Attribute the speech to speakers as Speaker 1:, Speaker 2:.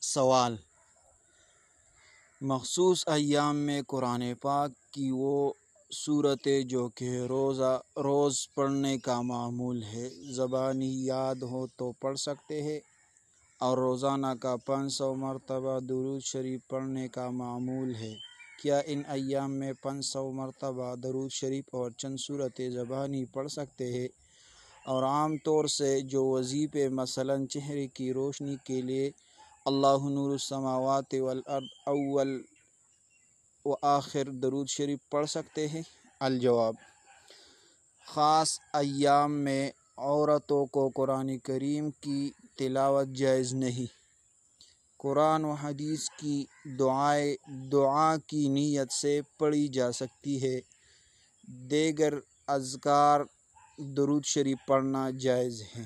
Speaker 1: سوال: مخصوص ایام میں قرآن پاک کی وہ صورتیں جو کہ روز پڑھنے کا معمول ہے، زبانی یاد ہو تو پڑھ سکتے ہیں، اور روزانہ کا 500 مرتبہ درود شریف پڑھنے کا معمول ہے۔ کیا ان ایام میں 500 مرتبہ درود شریف اور چند صورتیں زبانی پڑھ سکتے ہیں؟ اور عام طور سے جو وظیفے مثلاً چہرے کی روشنی کے لیے اللہ نور السماوات والارض اول و آخر درود شریف پڑھ سکتے ہیں؟ الجواب: خاص ایام میں عورتوں کو قرآن کریم کی تلاوت جائز نہیں۔ قرآن و حدیث کی دعا کی نیت سے پڑھی جا سکتی ہے، دیگر اذکار درود شریف پڑھنا جائز ہے۔